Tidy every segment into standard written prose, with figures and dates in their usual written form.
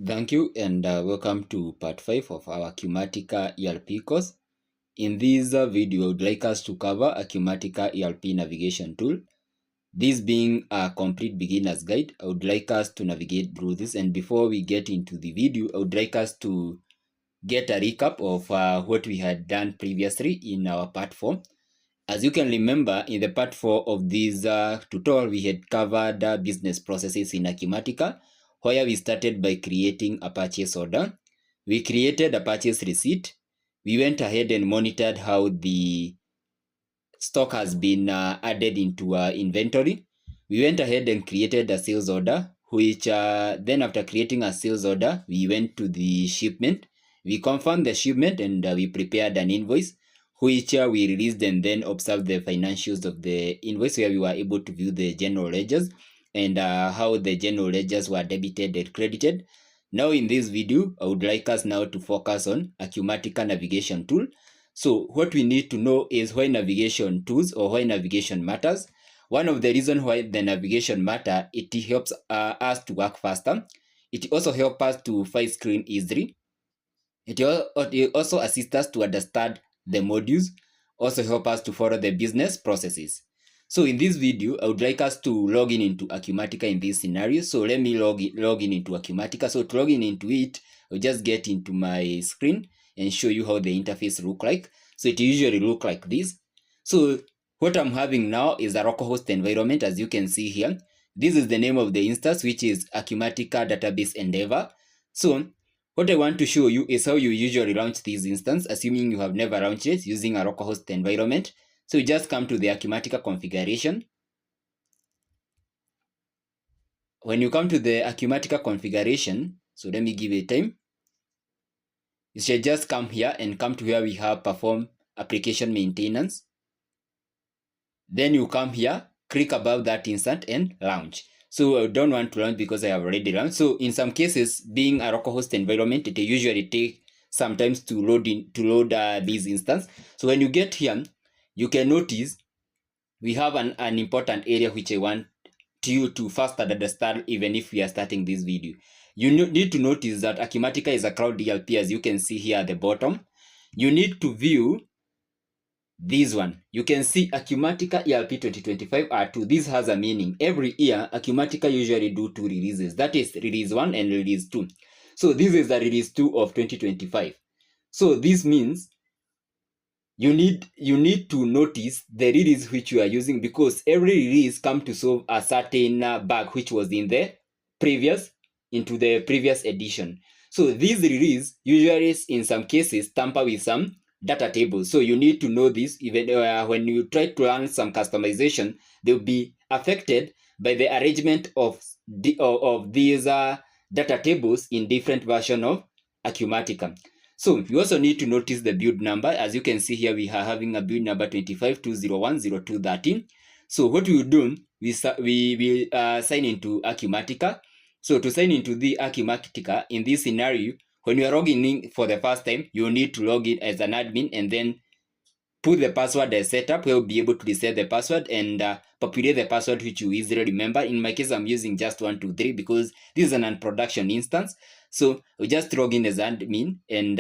Thank you and welcome to part 5 of our Acumatica ERP course. In this video, I would like us to cover Acumatica ERP navigation tool. This being a complete beginner's guide, I would like us to navigate through this, and before we get into the video, I would like us to get a recap of what we had done previously in our part 4. As you can remember, in the part 4 of this tutorial, we had covered business processes in Acumatica, where we started by creating a purchase order. We created a purchase receipt. We went ahead and monitored how the stock has been added into our inventory. We went ahead and created a sales order, which then after creating a sales order, we went to the shipment. We confirmed the shipment and we prepared an invoice, which we released and then observed the financials of the invoice, where we were able to view the general ledgers and how the general ledgers were debited and credited. Now in this video, I would like us now to focus on Acumatica navigation tool. So what we need to know is why navigation tools or why navigation matters. One of the reasons why the navigation matter, it helps us to work faster. It also helps us to find screen easily. It also assists us to understand the modules, also help us to follow the business processes. So in this video, I would like us to log in into Acumatica in this scenario. So let me log in into Acumatica. So to log in into it, I'll just get into my screen and show you how the interface look like. So it usually look like this. So what I'm having now is a localhost environment, as you can see here. This is the name of the instance, which is Acumatica Database Endeavor. So what I want to show you is how you usually launch this instance, assuming you have never launched it using a localhost environment. So you just come to the Acumatica configuration. When you come to the Acumatica configuration, so let me give it time. You should just come here and come to where we have perform application maintenance. Then you come here, click above that instance and launch. So I don't want to launch because I have already launched. So in some cases, being a localhost environment, it usually takes sometimes to load this instance. So when you get here, you can notice we have an important area which I want you to first understand, even if we are starting this video. You need to notice that Acumatica is a cloud ERP, as you can see here at the bottom. You need to view this one. You can see Acumatica ERP 2025 R2. This has a meaning. Every year, Acumatica usually do 2 releases. That is release 1 and release 2. So this is the release 2 of 2025. So this means you need to notice the release which you are using, because every release comes to solve a certain bug which was in the previous edition. So this release usually in some cases tamper with some data tables. So you need to know this. Even when you try to run some customization, they'll be affected by the arrangement of these data tables in different version of Acumatica. So you also need to notice the build number. As you can see here, we are having a build number 2520100213. So what we will do, we will sign into Acumatica. So to sign into the Acumatica, in this scenario, when you are logging in for the first time, you need to log in as an admin and then put the password as setup. We'll be able to reset the password and populate the password which you easily remember. In my case, I'm using just 123 because this is an unproduction instance. So we just log in as admin and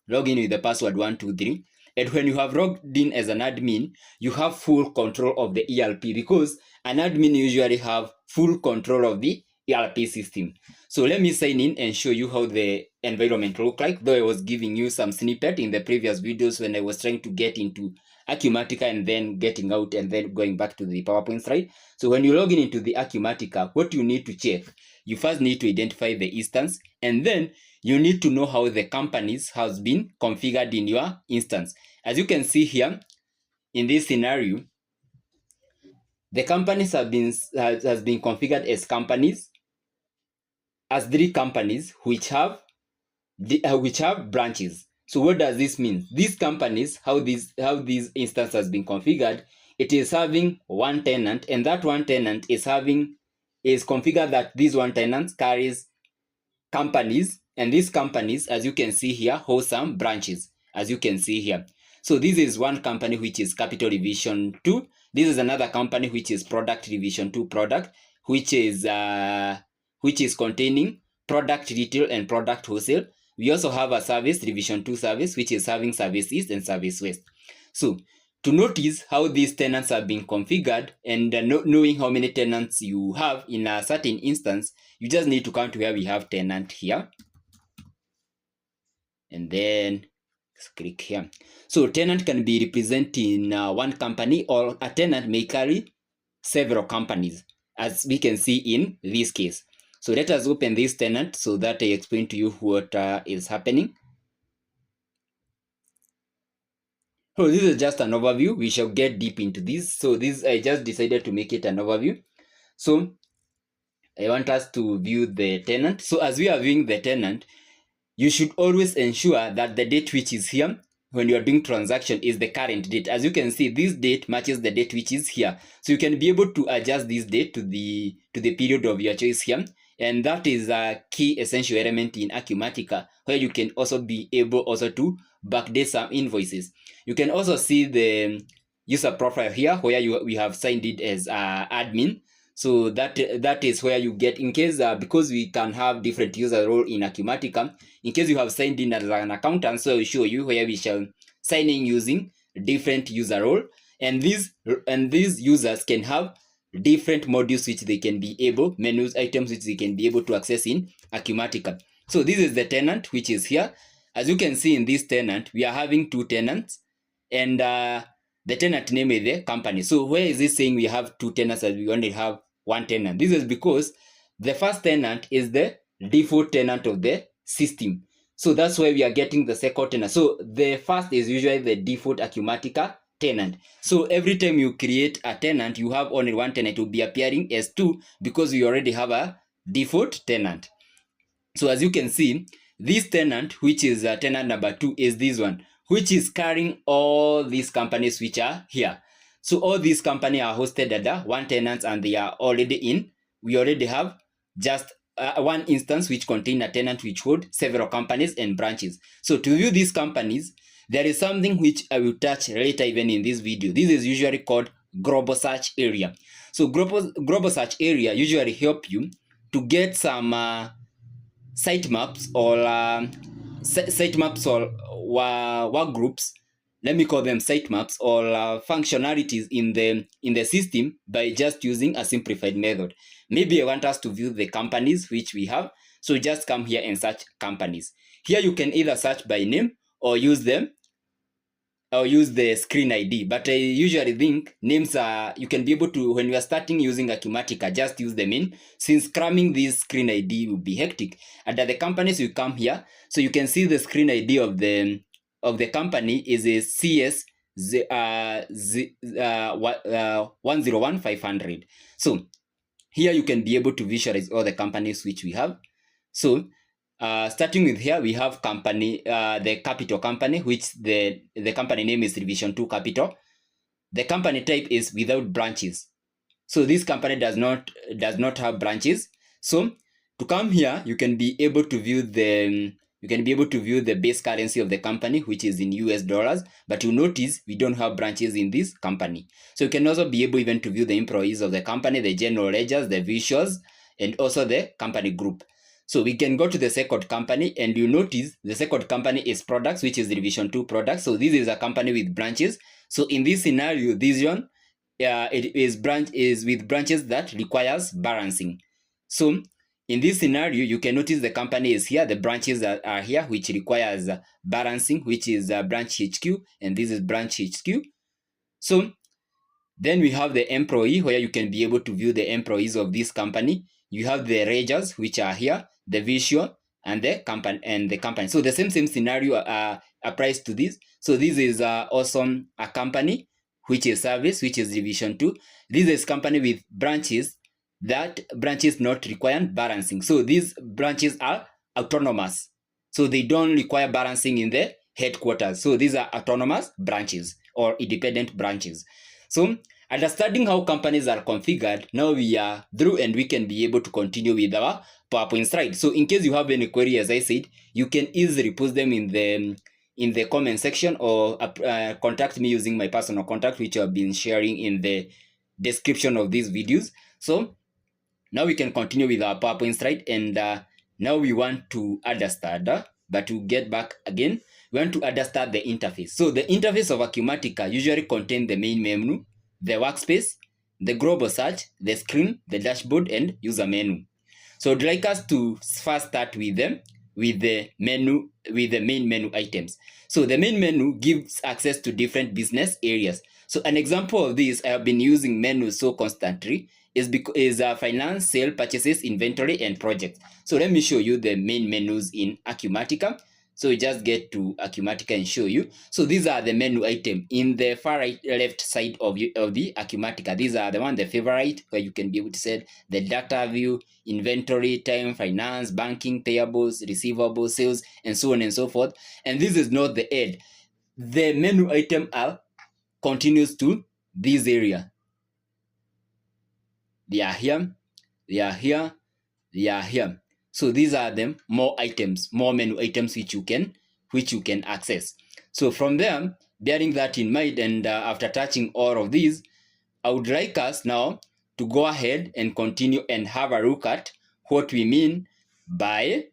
log in with the password 123. And when you have logged in as an admin, you have full control of the ERP, because an admin usually have full control of the ERP system. So let me sign in and show you how the environment look like, though I was giving you some snippet in the previous videos when I was trying to get into Acumatica and then getting out and then going back to the PowerPoint slide. So when you log in into the Acumatica, what you need to check, you first need to identify the instance, and then you need to know how the companies has been configured in your instance. As you can see here, in this scenario, the companies has been configured as companies, as 3 companies which have branches. So what does this mean? These companies, how this instance has been configured, it is having one tenant, and that one tenant is configured that this one tenant carries companies, and these companies, as you can see here, hold some branches, as you can see here. So this is one company which is Capital Division 2. This is another company which is Product Division 2 Product, which is containing product retail and product wholesale. We also have a service, Division 2 service, which is serving Service East and Service West. So to notice how these tenants are being configured and knowing how many tenants you have in a certain instance, you just need to come to where we have tenant here. And then click here. So tenant can be representing one company, or a tenant may carry several companies, as we can see in this case. So let us open this tenant so that I explain to you what is happening. So this is just an overview. We shall get deep into this. So this, I just decided to make it an overview. So I want us to view the tenant. So as we are viewing the tenant, you should always ensure that the date which is here when you are doing transaction is the current date. As you can see, this date matches the date which is here. So you can be able to adjust this date to the period of your choice here. And that is a key essential element in Acumatica, where you can also be able also to backdate some invoices. You can also see the user profile here, where we have signed it as admin. So that is where you get, in case because we can have different user role in Acumatica, in case you have signed in as an accountant, so I'll show you where we shall sign in using different user role, and these users can have different modules which they can be able, menus, items which they can be able to access in Acumatica. So this is the tenant which is here. As you can see in this tenant, we are having two tenants, and the tenant name is the company. So where is it saying we have two tenants as we only have one tenant? This is because the first tenant is the default tenant of the system. So that's why we are getting the second tenant. So the first is usually the default Acumatica tenant. So every time you create a tenant, you have only one tenant. It will be appearing as two because we already have a default tenant. So as you can see, this tenant, which is tenant number 2, is this one, which is carrying all these companies which are here. So all these companies are hosted under one tenant, and they are already in. We already have just one instance which contains a tenant which hold several companies and branches. So to view these companies, there is something which I will touch later even in this video. This is usually called global search area. So global search area usually help you to get some sitemaps or work groups. Let me call them sitemaps or functionalities in the system by just using a simplified method. Maybe I want us to view the companies which we have. So just come here and search companies. Here you can either search by name or use them or use the screen ID. But I usually think names are, you can be able to, when you are starting using Acumatica, just use them in, since cramming this screen ID will be hectic. And at the companies, you come here, so you can see the screen ID of the company is a CS 101500. So here you can be able to visualize all the companies which we have. So starting with here, we have company, the capital company, which the company name is Division 2 Capital. The company type is without branches. So this company does not have branches. So to come here, you can be able to view the base currency of the company, which is in US dollars. But you notice we don't have branches in this company. So you can also be able even to view the employees of the company, the general ledgers, the visuals, and also the company group. So we can go to the second company, and you notice the second company is products, which is Division 2 products. So this is a company with branches. So in this scenario, this one, it is with branches that requires balancing. So in this scenario, you can notice the company is here, the branches are here, which requires balancing, which is branch HQ, and this is branch HQ. So then we have the employee, where you can be able to view the employees of this company. You have the ledgers, which are here, the visual, and the company. So the same scenario applies to this. So this is also a company, which is service, which is Division 2. This is company with branches, that branches not require balancing. So these branches are autonomous. So they don't require balancing in the headquarters. So these are autonomous branches or independent branches. So understanding how companies are configured, now we are through, and we can be able to continue with our PowerPoint slide. So in case you have any query, as I said, you can easily post them in the comment section, or contact me using my personal contact, which I've been sharing in the description of these videos. So now we can continue with our PowerPoint slide, and Now we want to understand, but to get back again, we want to understand the interface. So the interface of Acumatica usually contains the main menu, the workspace, the global search, the screen, the dashboard, and user menu. So I'd like us to first start with the menu, with the main menu items. So the main menu gives access to different business areas. So an example of this, I have been using menus so constantly, is finance, sale, purchases, inventory, and projects. So let me show you the main menus in Acumatica. So we just get to Acumatica and show you. So these are the menu item in the far right left side of the Acumatica. These are the one, the favorite, where you can be able to set the data view, inventory, time, finance, banking, payables, receivables, sales, and so on and so forth. And this is not the end. The menu item continues to this area. They are here, they are here, they are here. So these are them more items, more menu items which you can access. So from there, bearing that in mind, and after touching all of these, I would like us now to go ahead and continue and have a look at what we mean by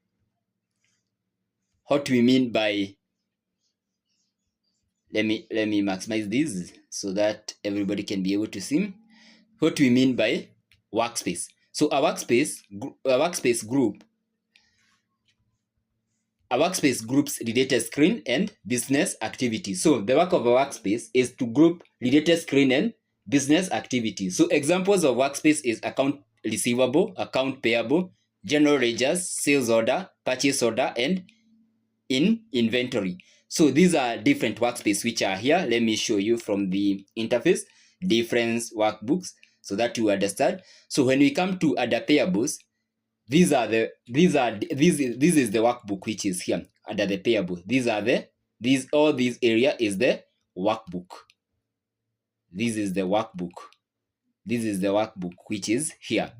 let me maximize this so that everybody can be able to see what we mean by workspace. So a workspace groups related screen and business activities. So the work of a workspace is to group related screen and business activities. So examples of workspace is account receivable, account payable, general ledgers, sales order, purchase order, and in inventory. So these are different workspace which are here. Let me show you from the interface different workbooks so that you understand. So when we come to other payables, this is the workbook which is here under the payable. All this area is the workbook. This is the workbook. This is the workbook which is here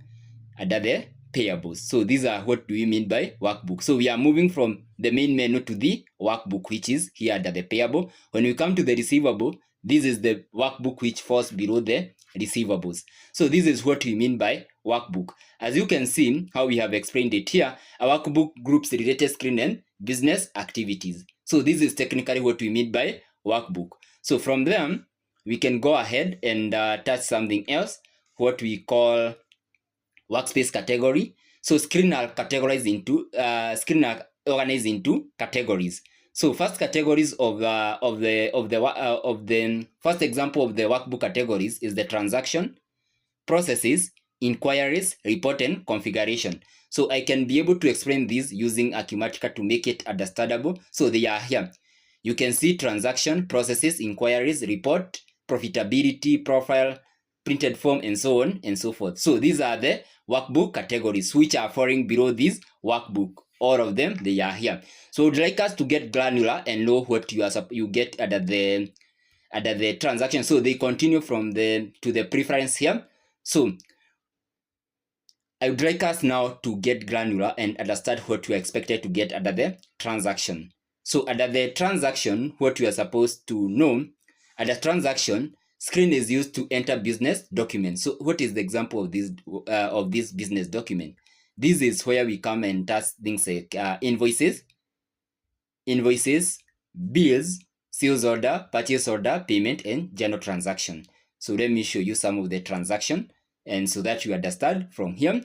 under the payables. So these are what do we mean by workbook. So we are moving from the main menu to the workbook which is here under the payable. When we come to the receivable, this is the workbook which falls below the receivables. So this is what we mean by workbook. As you can see how we have explained it here, a workbook groups related screen and business activities. So this is technically what we mean by workbook. So from there, we can go ahead and touch something else, what we call workspace category. So screen are organized into categories. So first categories of the first example of the workbook categories is the transaction, processes, inquiries, report, and configuration. So I can be able to explain this using Acumatica to make it understandable. So they are here. You can see transaction, processes, inquiries, report, profitability, profile, printed form, and so on and so forth. So these are the workbook categories which are falling below this workbook. All of them, they are here. So I'd like us to get granular and know what you get under the transaction. So they continue from to the preference here. So I would like us now to get granular and understand what we are expected to get under the transaction. So under the transaction, what we are supposed to know, under transaction, screen is used to enter business documents. So what is the example of this business document? This is where we come and touch things like invoices, bills, sales order, purchase order, payment, and general transaction. So let me show you some of the transaction, and so that you understand from here.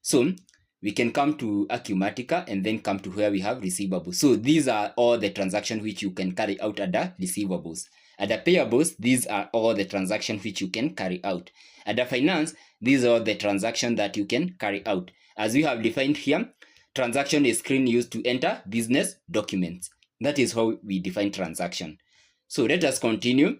So we can come to Acumatica and then come to where we have receivables. So these are all the transactions which you can carry out under receivables. Under payables, these are all the transactions which you can carry out. Under finance, these are the transactions that you can carry out. As we have defined here, transaction is screen used to enter business documents. That is how we define transaction. So let us continue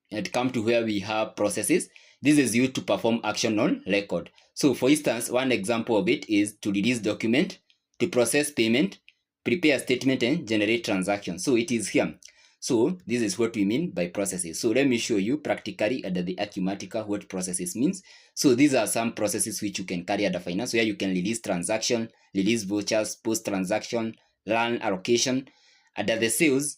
and come to where we have processes. This is used to perform action on record. So for instance, one example of it is to release document, to process payment, prepare statement, and generate transaction. So it is here. So this is what we mean by processes. So let me show you practically under the Acumatica what processes means. So these are some processes which you can carry under finance, where you can release transaction, release vouchers, post transaction, run allocation. Under the sales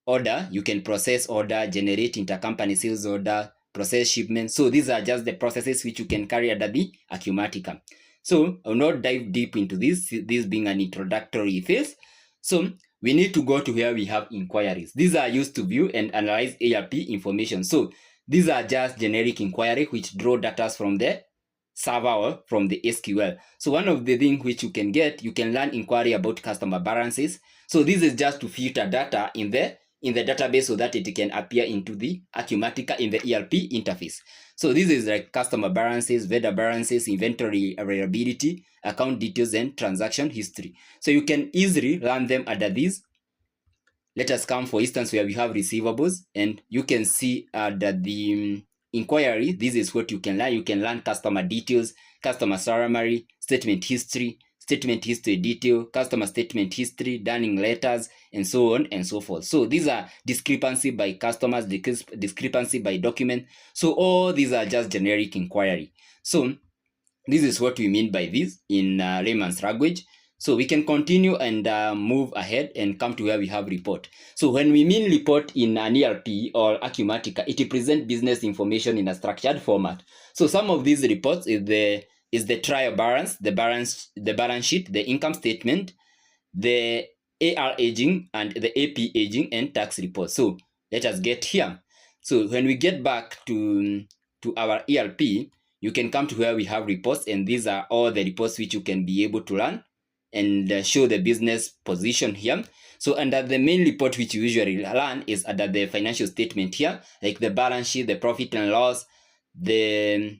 order, you can process order, generate intercompany sales order, process shipment. So these are just the processes which you can carry under the Acumatica. So I will not dive deep into this being an introductory phase. So we need to go to where we have inquiries. These are used to view and analyze ERP information. So these are just generic inquiry which draw data from the server or from the SQL. So one of the things which you can learn inquiry about customer balances. So this is just to filter data in the database so that it can appear into the Acumatica in the ERP interface. So this is like customer balances, vendor balances, inventory availability, account details, and transaction history. So you can easily run them under these. Let us come, for instance, where we have receivables, and you can see that the inquiry, this is what you can learn. You can learn customer details, customer summary, statement history detail, customer statement history, dunning letters, and so on and so forth. So these are discrepancy by customers, discrepancy by document. So all these are just generic inquiry. So this is what we mean by this in layman's language. So we can continue and move ahead and come to where we have report. So when we mean report in an ERP or Acumatica, it presents business information in a structured format. So some of these reports is the trial balance, the balance sheet, the income statement, the AR aging, and the AP aging, and tax report. So let us get here. So when we get back to our ERP, you can come to where we have reports, and these are all the reports which you can be able to run and show the business position here. So under the main report which you usually run is under the financial statement here, like the balance sheet, the profit and loss, the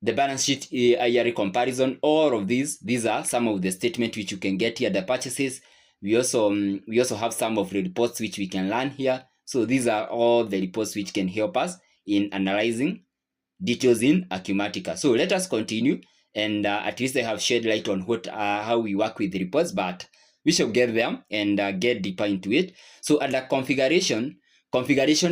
balance sheet yearly comparison. All of these are some of the statements which you can get here. The purchases, we also have some of the reports which we can learn here. So these are all the reports which can help us in analyzing details in Acumatica. So let us continue, and at least I have shed light on how we work with reports, but we shall get there and get deeper into it. So under configuration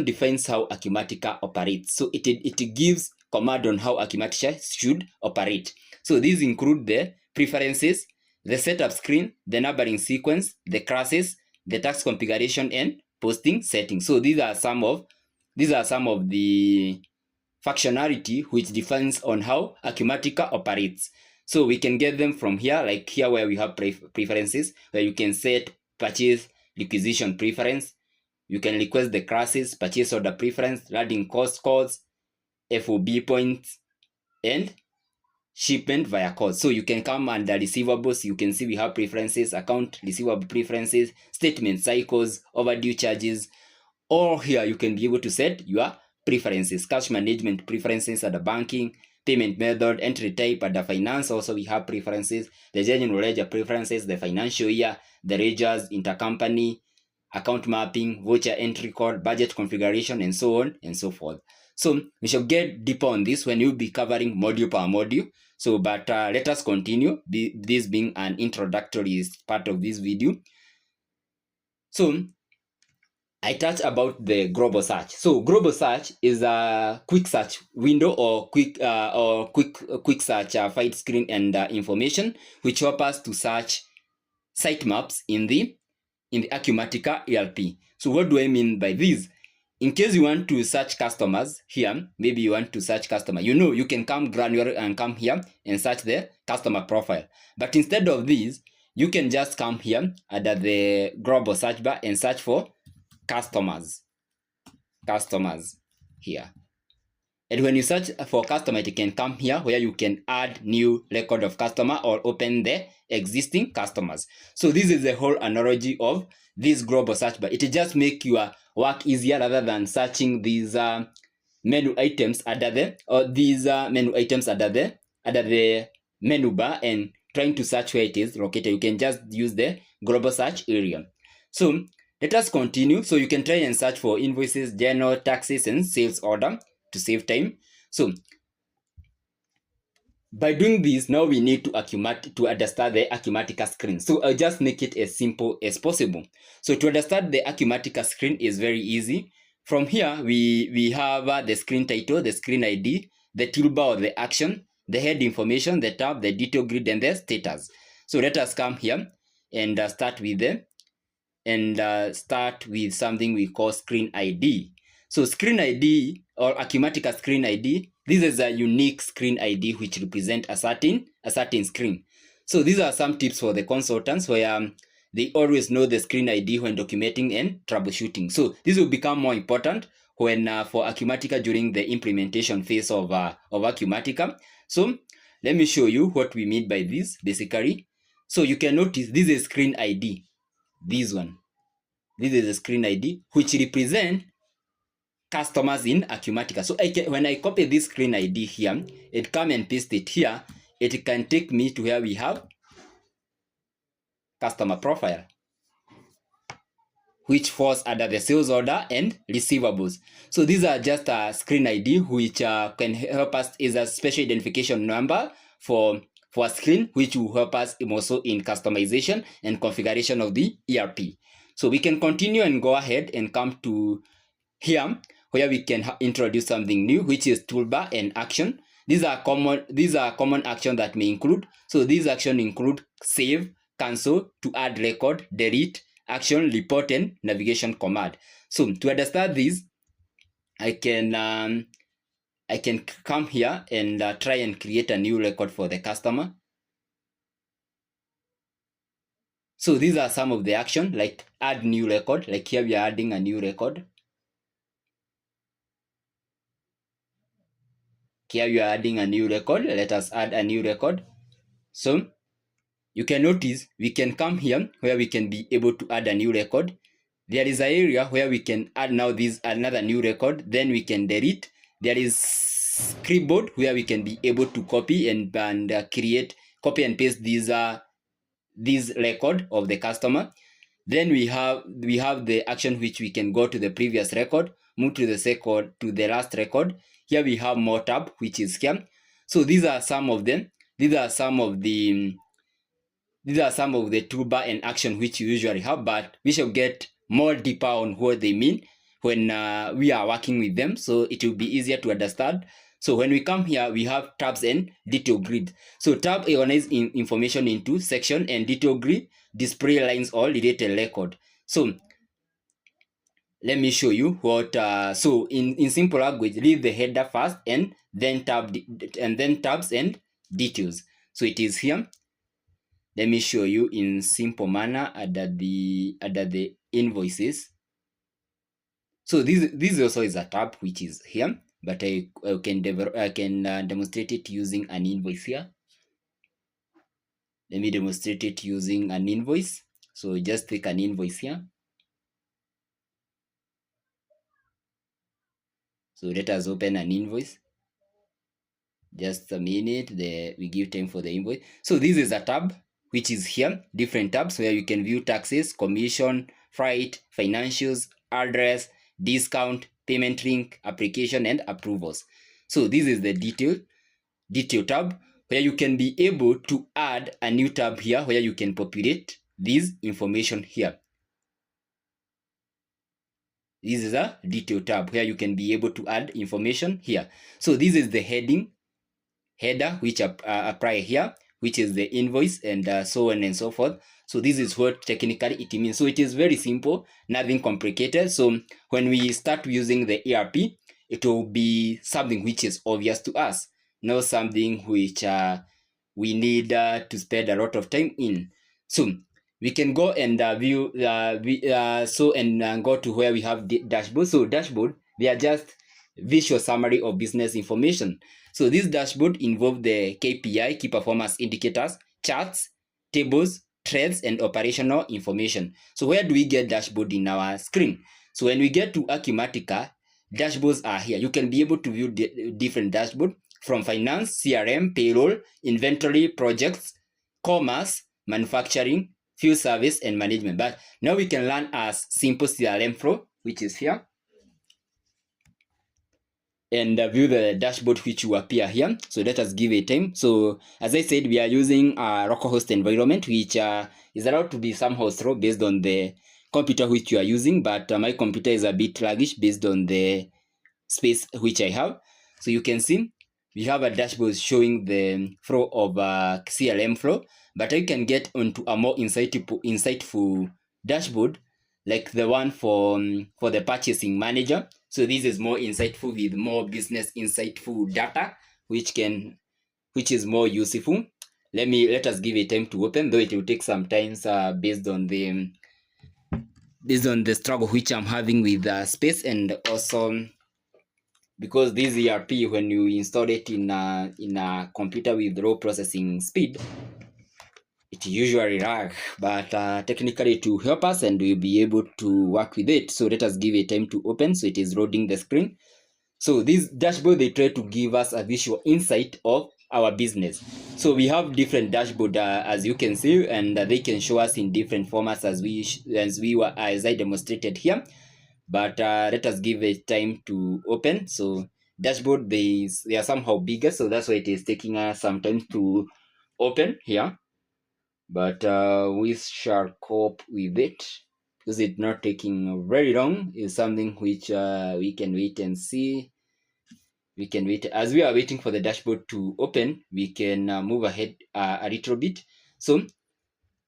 defines how Acumatica operates. So it gives command on how Acumatica should operate. So these include the preferences, the setup screen, the numbering sequence, the classes, the task configuration, and posting settings. So these are some of the functionality which defines on how Acumatica operates. So we can get them from here, like here where we have preferences, where you can set purchase requisition preference. You can request the classes, purchase order preference, landing cost codes, FOB points, and shipment via codes. So you can come under receivables. You can see we have preferences, account receivable preferences, statement cycles, overdue charges. All here you can be able to set your preferences, cash management preferences under banking, payment method, entry type under finance. Also we have preferences, the general ledger preferences, the financial year, the ledgers, intercompany, account mapping, voucher entry code, budget configuration, and so on and so forth. So we shall get deeper on this when we'll be covering module per module. So but let us continue, this being an introductory part of this video. So I touched about the global search. So global search is a quick search window or quick search find screen and information which help us to search sitemaps in the Acumatica ERP. So what do I mean by this? In case you want to search customers here, maybe you want to search customer, you can come granular and come here and search the customer profile. But instead of this, you can just come here under the global search bar and search for customers here. And when you search for customer, it can come here where you can add new record of customer or open the existing customers. So this is the whole analogy of this global search bar. It just make your work easier rather than searching these menu items under the menu bar and trying to search where it is located. You can just use the global search area. So let us continue. So you can try and search for invoices, journal, taxes, and sales order to save time. So by doing this, now we need to understand the Acumatica screen. So I'll just make it as simple as possible. So to understand the Acumatica screen is very easy. From here, we have the screen title, the screen ID, the toolbar or the action, the head information, the tab, the detail grid, and the status. So let us come here and start with something we call screen ID. So screen ID or Acumatica screen ID this is a unique screen ID which represent a certain screen. So these are some tips for the consultants where they always know the screen ID when documenting and troubleshooting. So this will become more important when for Acumatica during the implementation phase of Acumatica. So let me show you what we mean by this basically. So you can notice this is screen ID. This one. This is a screen ID which represent customers in Acumatica. So when I copy this screen ID here, it come and paste it here, it can take me to where we have customer profile, which falls under the sales order and receivables. So these are just a screen ID which can help us as a special identification number for a screen, which will help us also in customization and configuration of the ERP. So we can continue and go ahead and come to here where we can introduce something new, which is toolbar and action. These are common actions that may include. So these actions include save, cancel, to add record, delete, action, report, and navigation command. So to understand this, I can come here and try and create a new record for the customer. So these are some of the action, like add new record. Like here we are adding a new record. Here you are adding a new record. Let us add a new record. So you can notice we can come here where we can be able to add a new record. There is an area where we can add now this another new record. Then we can delete. There is clipboard where we can be able to copy and copy and paste this record of the customer. Then we have the action which we can go to the previous record, move to the last record. Here we have more tab, which is here. So these are some of them. These are some of the toolbar and action which you usually have, but we shall get more deeper on what they mean when we are working with them, so it will be easier to understand. So when we come here, we have tabs and detail grid. So tab organizes information into section, and detail grid display lines or related record. So let me show you what. So in simple language, leave the header first, and then tabs and details. So it is here. Let me show you in simple manner under the invoices. So this also is a tab which is here, but I can demonstrate it using an invoice here. Let me demonstrate it using an invoice. So just take an invoice here. So let us open an invoice. Just a minute, we give time for the invoice. So this is a tab which is here, different tabs where you can view taxes, commission, freight, financials, address, discount, payment link, application, and approvals. So this is the detail tab where you can be able to add a new tab here where you can populate this information here. This is a detail tab where you can be able to add information here. So this is the header which apply here, which is the invoice, and so on and so forth. So this is what technically it means. So it is very simple, nothing complicated. So when we start using the ERP, it will be something which is obvious to us, not something which we need to spend a lot of time in. So we can go and view go to where we have the dashboard. So dashboard, they are just visual summary of business information. So this dashboard involves the KPI, key performance indicators, charts, tables, trends, and operational information. So where do we get dashboard in our screen? So when we get to Acumatica, dashboards are here. You can be able to view different dashboard from finance, CRM, payroll, inventory, projects, commerce, manufacturing, field service, and management. But now we can learn as simple CRM flow, which is here, and view the dashboard which will appear here. So let us give it time. So as I said, we are using a localhost environment, which is allowed to be somehow slow based on the computer which you are using, but my computer is a bit sluggish based on the space which I have. So you can see we have a dashboard showing the flow of CRM flow, but I can get onto a more insightful dashboard like the one for the purchasing manager. So this is more insightful with more business insightful data, which is more useful. Let us give it time to open, though it will take some time based on the struggle which I'm having with space, and also because this ERP, when you install it in a computer with low processing speed, it usually lag, but technically to help us and we'll be able to work with it. So let us give it time to open. So it is loading the screen. So this dashboard, they try to give us a visual insight of our business. So we have different dashboard as you can see, and they can show us in different formats as I demonstrated here. But let us give it time to open. So dashboard, they are somehow bigger, so that's why it is taking us some time to open here. But we shall cope with it because it's not taking very long. It's something which we can wait and see. We can wait. As we are waiting for the dashboard to open, we can move ahead a little bit. So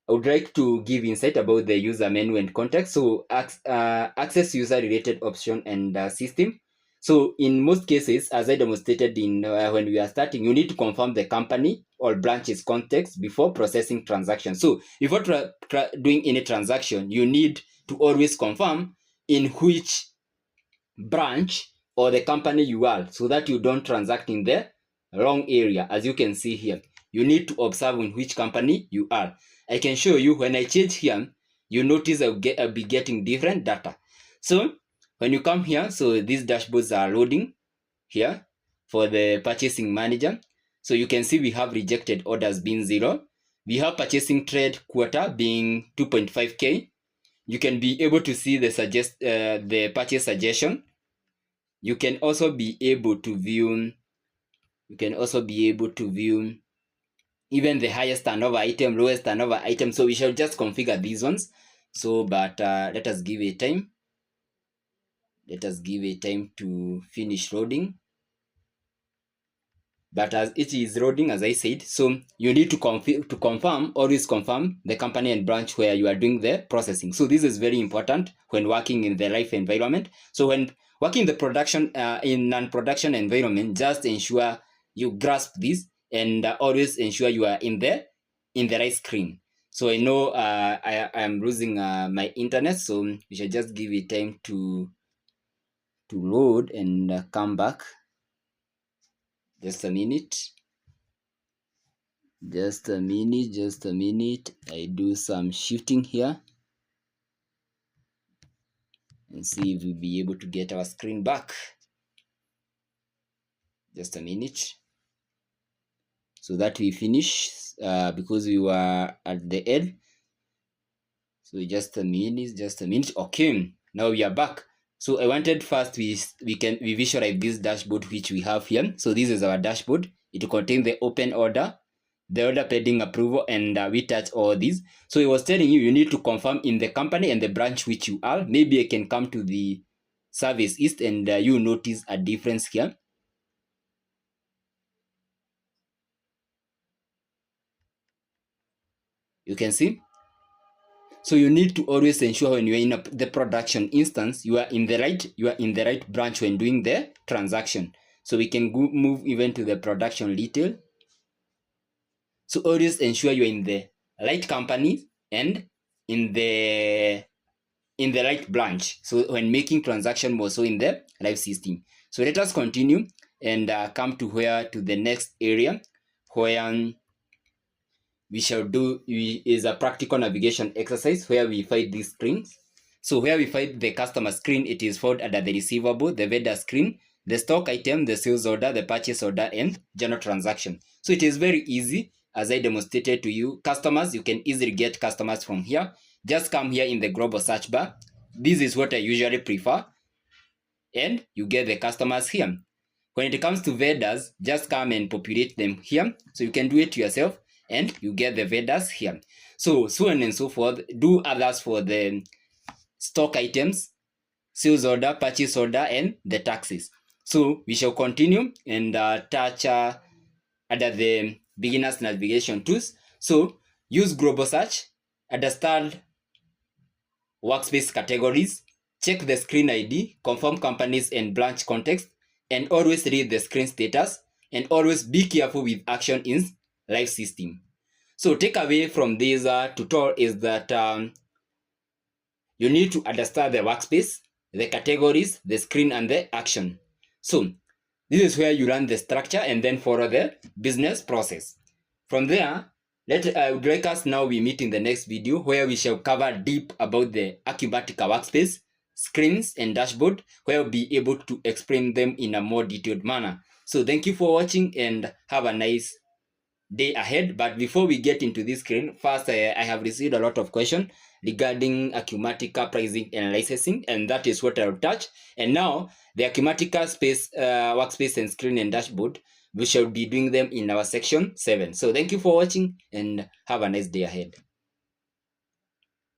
I would like to give insight about the user menu and context. So access user related option and system. So in most cases, as I demonstrated in when we are starting, you need to confirm the company or branch's context before processing transactions. So before doing any transaction, you need to always confirm in which branch or the company you are, so that you don't transact in the wrong area. As you can see here, you need to observe in which company you are. I can show you when I change here, you notice I'll be getting different data. So when you come here, so these dashboards are loading here for the purchasing manager. So you can see we have rejected orders being 0. We have purchasing trade quarter being 2.5K. You can be able to see the purchase suggestion. You can also be able to view even the highest turnover item, lowest turnover item. So we shall just configure these ones. So but let us give it time to finish loading. But as it is loading, as I said, so you need to always confirm the company and branch where you are doing the processing. So this is very important when working in the live environment. So when working in the production in non-production environment, just ensure you grasp this and always ensure you are in the right screen. So I know I am losing my internet, so we should just give it time to load and come back. Just a minute. Just a minute. I do some shifting here and see if we'll be able to get our screen back. Just a minute. So that we finish because we were at the end. So just a minute. Okay, now we are back. So I wanted first we visualize this dashboard which we have here. So this is our dashboard. It will contain the open order, the order pending approval, and we touch all these. So it was telling you need to confirm in the company and the branch which you are. Maybe I can come to the service east and you notice a difference here. You can see. So you need to always ensure when you're in the production instance, you are in the right branch when doing the transaction. So we can move even to the production retail. So always ensure you're in the right company and in the right branch. So when making transaction also in the live system. So let us continue and come to the next area where we shall do is a practical navigation exercise where we find these screens. So where we find the customer screen, it is found under the receivable, the vendor screen, the stock item, the sales order, the purchase order, and general transaction. So it is very easy, as I demonstrated to you. Customers, you can easily get customers from here. Just come here in the global search bar. This is what I usually prefer, and you get the customers here. When it comes to vendors, just come and populate them here. So you can do it yourself and you get the vendors here. So on and so forth. Do others for the stock items, sales order, purchase order, and the taxes. So we shall continue and touch under the beginner's navigation tools. So use global search, understand workspace categories, check the screen ID, confirm companies and branch context, and always read the screen status, and always be careful with action in live system. So takeaway from this tutorial is that you need to understand the workspace, the categories, the screen, and the action. So this is where you learn the structure and then follow the business process. From there, I would like us now we meet in the next video where we shall cover deep about the Acumatica workspace, screens, and dashboard, where we'll be able to explain them in a more detailed manner. So thank you for watching and have a nice day ahead. But before we get into this screen, first I have received a lot of questions regarding Acumatica pricing and licensing, and that is what I'll touch. And now the Acumatica space, workspace and screen and dashboard, we shall be doing them in our section 7. So thank you for watching and have a nice day ahead.